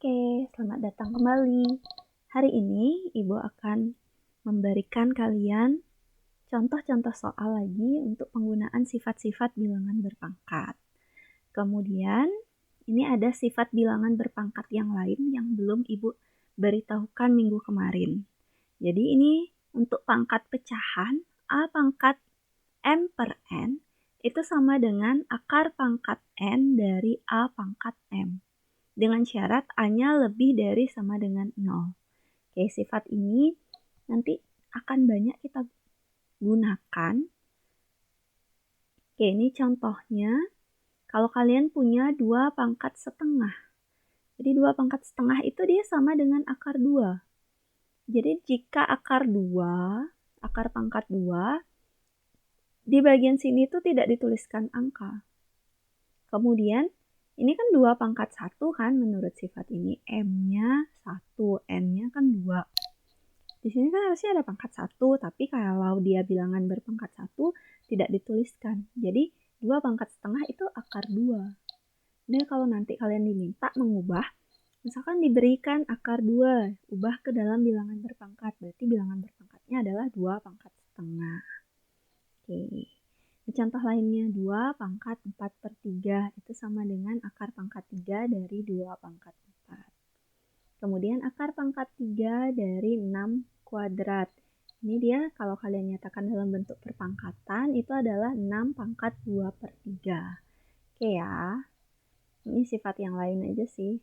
Oke, selamat datang kembali. Hari ini Ibu akan memberikan kalian contoh-contoh soal lagi untuk penggunaan sifat-sifat bilangan berpangkat. Kemudian, ini ada sifat bilangan berpangkat yang lain yang belum Ibu beritahukan minggu kemarin. Jadi ini untuk pangkat pecahan A pangkat M per N itu sama dengan akar pangkat N dari A pangkat M. Dengan syarat A-nya lebih dari sama dengan 0. Oke, sifat ini nanti akan banyak kita gunakan. Oke, ini contohnya. Kalau kalian punya 2 pangkat setengah. Jadi 2 pangkat setengah itu dia sama dengan akar 2. Jadi jika akar 2, akar pangkat 2, di bagian sini itu tidak dituliskan angka. Kemudian ini kan 2 pangkat 1 kan menurut sifat ini. M-nya 1, N-nya kan 2. Di sini kan harusnya ada pangkat 1, tapi kalau dia bilangan berpangkat 1 tidak dituliskan. Jadi 2 pangkat setengah itu akar 2. Nah kalau nanti kalian diminta mengubah, misalkan diberikan akar 2, ubah ke dalam bilangan berpangkat. Berarti bilangan berpangkatnya adalah 2 pangkat setengah. Oke. Di contoh lainnya 2 pangkat 4 per 3 itu sama dengan akar pangkat 3 dari 2 pangkat 4. Kemudian akar pangkat 3 dari 6 kuadrat. Ini dia kalau kalian nyatakan dalam bentuk perpangkatan itu adalah 6 pangkat 2 per 3. Oke ya, ini sifat yang lain aja sih.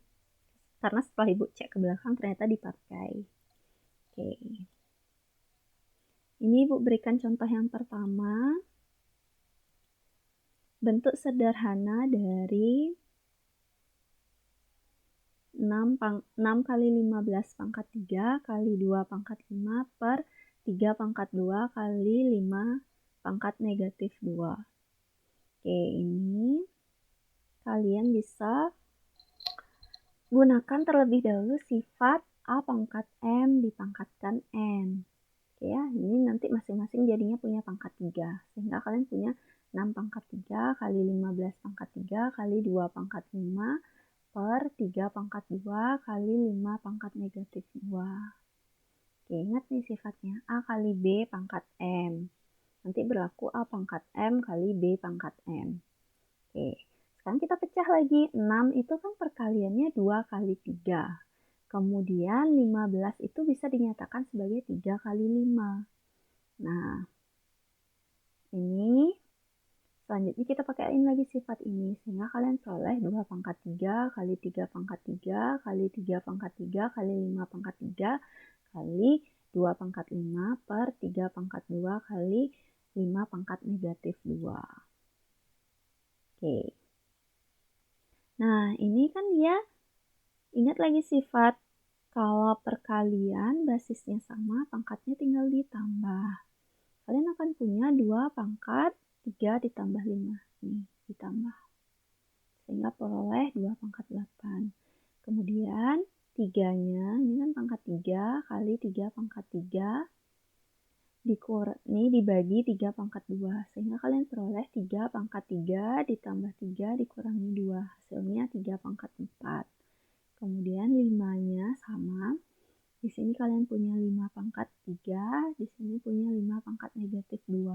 Karena setelah Ibu cek ke belakang ternyata dipakai. Oke. Ini Ibu berikan contoh yang pertama. Bentuk sederhana dari 6 kali 15 pangkat 3 kali 2 pangkat 5 per 3 pangkat 2 kali 5 pangkat negatif 2. Oke, ini kalian bisa gunakan terlebih dahulu sifat A pangkat M dipangkatkan N. Oke ya, ini nanti masing-masing jadinya punya pangkat 3. Sehingga kalian punya 6 pangkat 3 kali 15 pangkat 3 kali 2 pangkat 5 per 3 pangkat 2 kali 5 pangkat negatif 2. Oke, ingat nih sifatnya A kali B pangkat M. Nanti berlaku A pangkat M kali B pangkat M. Oke, sekarang kita pecah lagi. 6 itu kan perkaliannya 2 kali 3. Kemudian 15 itu bisa dinyatakan sebagai 3 kali 5. Nah, ini selanjutnya kita pakaiin lagi sifat ini. Sehingga kalian peroleh 2 pangkat 3 kali 3 pangkat 3 kali 3 pangkat 3 kali 5 pangkat 3 kali 2 pangkat 5 per 3 pangkat 2 kali 5 pangkat negatif 2. Oke. Nah, ini kan dia, ingat lagi sifat kalau perkalian basisnya sama, pangkatnya tinggal ditambah. Kalian akan punya 2 pangkat 3 ditambah 5. Nih, ditambah. Sehingga peroleh 2 pangkat 8. Kemudian 3-nya, ini kan pangkat 3 kali 3 pangkat 3. Ini dibagi 3 pangkat 2. Sehingga kalian peroleh 3 pangkat 3 ditambah 3 dikurangi 2. Hasilnya 3 pangkat 4. Kemudian 5-nya sama. Di sini kalian punya 5 pangkat 3, di sini punya 5 pangkat negatif 2.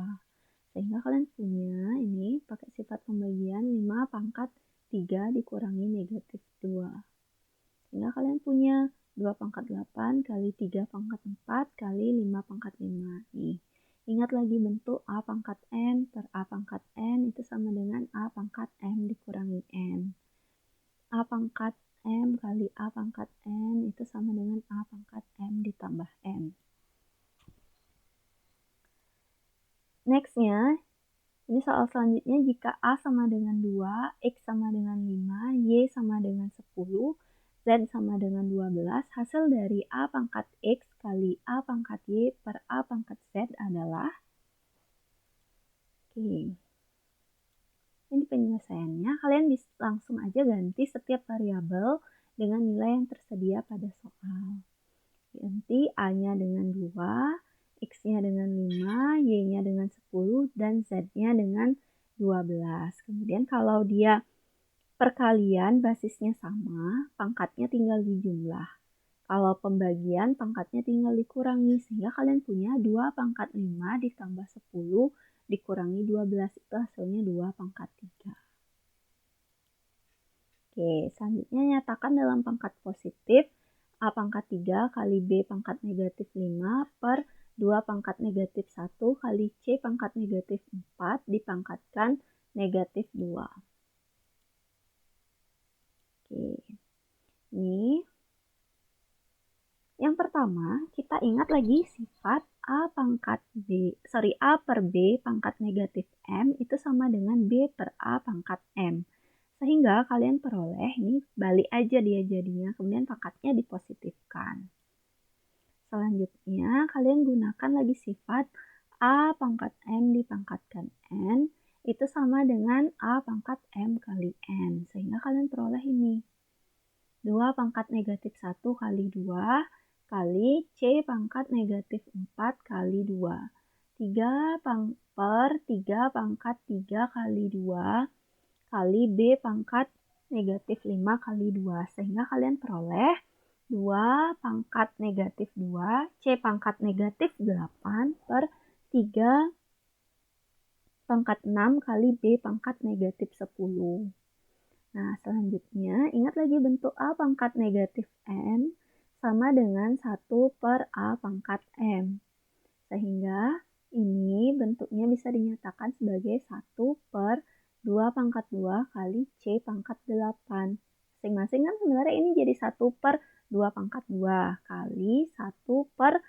Sehingga kalian punya ini pakai sifat pembagian 5 pangkat 3 dikurangi negatif 2. Sehingga kalian punya 2 pangkat 8 kali 3 pangkat 4 kali 5 pangkat 5. Nih, ingat lagi bentuk A pangkat N per A pangkat N itu sama dengan A pangkat M dikurangi N. A pangkat M kali A pangkat N itu sama dengan A pangkat M ditambah N. Nextnya, ini soal selanjutnya jika A sama dengan 2, X sama dengan 5, Y sama dengan 10, Z sama dengan 12, hasil dari A pangkat X kali A pangkat Y per A pangkat Z adalah, oke. Ini penyelesaiannya, kalian bisa langsung aja ganti setiap variabel dengan nilai yang tersedia pada soal. Ganti A-nya dengan 2, X-nya dengan 5, Y-nya dengan 10, dan Z-nya dengan 12. Kemudian kalau dia perkalian basisnya sama, pangkatnya tinggal dijumlah. Kalau pembagian, pangkatnya tinggal dikurangi, sehingga kalian punya 2 pangkat 5 ditambah 10 dikurangi 12, itu hasilnya 2 pangkat 3. Oke, selanjutnya nyatakan dalam pangkat positif, A pangkat 3 kali B pangkat negatif 5 per 2 pangkat negatif 1 kali C pangkat negatif 4 dipangkatkan negatif 2. Oke, ini yang pertama kita ingat lagi sifat A per B pangkat negatif M itu sama dengan B per A pangkat M. Sehingga kalian peroleh, ini balik aja dia jadinya, kemudian pangkatnya dipositifkan. Selanjutnya, kalian gunakan lagi sifat A pangkat M dipangkatkan N, itu sama dengan A pangkat M kali N. Sehingga kalian peroleh ini. 2 pangkat negatif 1 kali 2 kali C pangkat negatif 4 kali 2. 3 pangkat 3 kali 2 kali B pangkat negatif 5 kali 2. Sehingga kalian peroleh 2 pangkat negatif 2 C pangkat negatif 8 per 3 pangkat 6 kali B pangkat negatif 10. Nah, selanjutnya ingat lagi bentuk A pangkat negatif M sama dengan 1 per A pangkat M. Sehingga ini bentuknya bisa dinyatakan sebagai 1 per 2 pangkat 2 kali C pangkat 8. Masing-masing kan sebenarnya ini jadi 1 per 2 pangkat 2 kali 1 per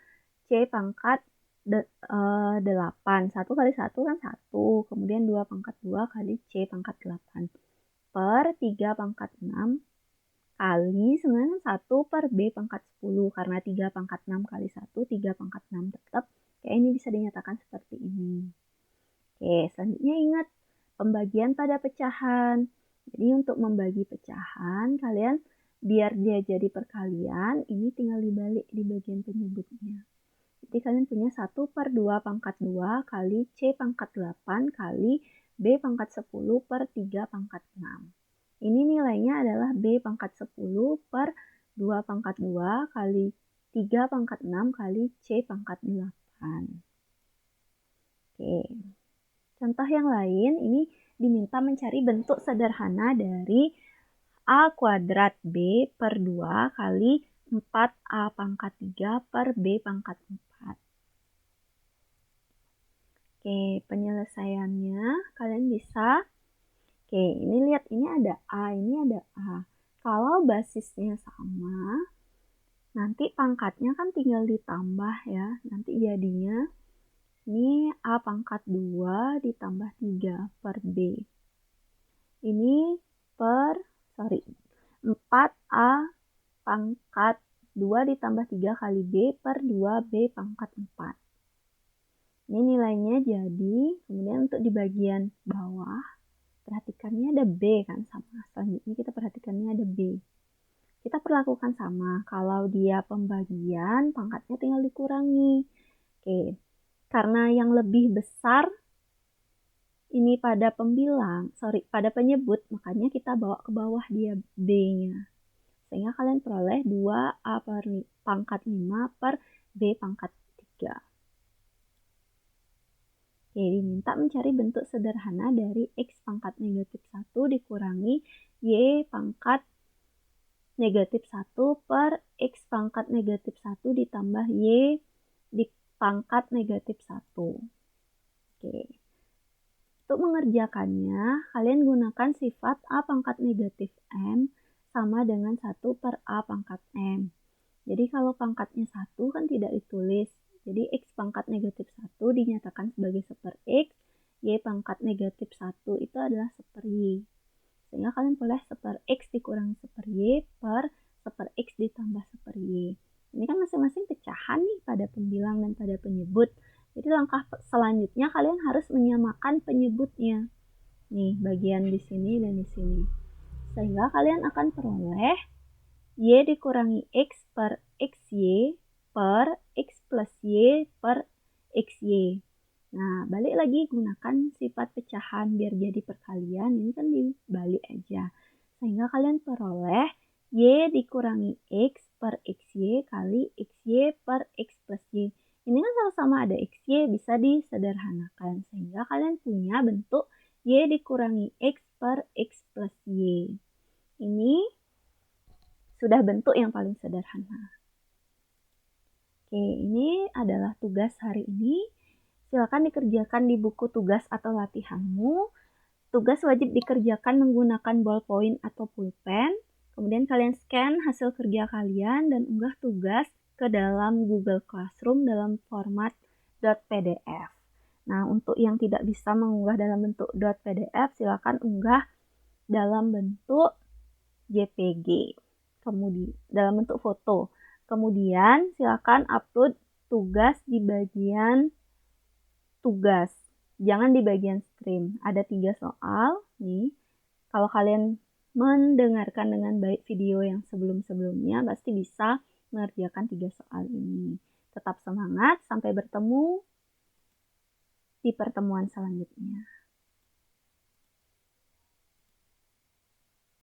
C pangkat 8. 1 kali 1 kan 1. Kemudian 2 pangkat 2 kali C pangkat 8. Per 3 pangkat 6 kali sebenarnya 1 per B pangkat 10. Karena 3 pangkat 6 kali 1, 3 pangkat 6 tetap. Kayak ini bisa dinyatakan seperti ini. Oke, selanjutnya ingat pembagian pada pecahan. Jadi untuk membagi pecahan, kalian biar dia jadi perkalian, ini tinggal dibalik di bagian penyebutnya. Jadi kalian punya 1 per 2 pangkat 2 kali C pangkat 8 kali B pangkat 10 per 3 pangkat 6. Ini nilainya adalah B pangkat 10 per 2 pangkat 2 kali 3 pangkat 6 kali C pangkat 8. Oke. Contoh yang lain, ini diminta mencari bentuk sederhana dari A kuadrat B per 2 kali 4A pangkat 3 per B pangkat 4. Oke, penyelesaiannya kalian bisa. Oke, ini lihat, ini ada A, ini ada A. Kalau basisnya sama, nanti pangkatnya kan tinggal ditambah ya. Nanti jadinya ini A pangkat 2 ditambah 3 per B. Ini 4A pangkat 2 ditambah 3 kali B per 2B pangkat 4. Ini nilainya jadi, kemudian untuk di bagian bawah, perhatikannya ada B kan sama. Selanjutnya kita perhatikannya ada B. Kita perlakukan sama, kalau dia pembagian, pangkatnya tinggal dikurangi. Oke. Karena yang lebih besar ini pada pada penyebut, makanya kita bawa ke bawah dia B-nya. Sehingga kalian peroleh 2A pangkat 5 per B pangkat 3. Oke, diminta mencari bentuk sederhana dari X pangkat negatif 1 dikurangi Y pangkat negatif 1 per X pangkat negatif 1 ditambah Y di pangkat negatif 1. Oke. Untuk mengerjakannya, kalian gunakan sifat A pangkat negatif M sama dengan 1 per A pangkat M. Jadi kalau pangkatnya 1 kan tidak ditulis. Jadi X pangkat negatif 1 dinyatakan sebagai 1 per X, Y pangkat negatif 1 itu adalah 1 per Y. Sehingga kalian boleh 1 per X dikurangi 1 per Y per 1 per X ditambah 1 per Y. Ini kan masing-masing pecahan nih pada pembilang dan pada penyebut. Jadi langkah selanjutnya kalian harus menyamakan penyebutnya. Nih, bagian di sini dan di sini. Sehingga kalian akan peroleh Y dikurangi X per XY per X plus Y per XY. Nah, balik lagi gunakan sifat pecahan biar jadi perkalian. Ini kan dibalik aja. Sehingga kalian peroleh Y dikurangi X per XY kali XY per X plus Y. Ini kan sama-sama ada XY, bisa disederhanakan. Sehingga kalian punya bentuk Y dikurangi X per X plus Y. Ini sudah bentuk yang paling sederhana. Oke, ini adalah tugas hari ini. Silakan dikerjakan di buku tugas atau latihanmu. Tugas wajib dikerjakan menggunakan ballpoint atau pulpen. Kemudian kalian scan hasil kerja kalian dan unggah tugas ke dalam Google Classroom dalam format .pdf. Nah, untuk yang tidak bisa mengunggah dalam bentuk .pdf, silakan unggah dalam bentuk JPG. Kemudian dalam bentuk foto. Kemudian silakan upload tugas di bagian tugas. Jangan di bagian stream. Ada 3 soal nih. Kalau kalian mendengarkan dengan baik video yang sebelum-sebelumnya, pasti bisa mengerjakan 3 soal ini. Tetap semangat, sampai bertemu di pertemuan selanjutnya.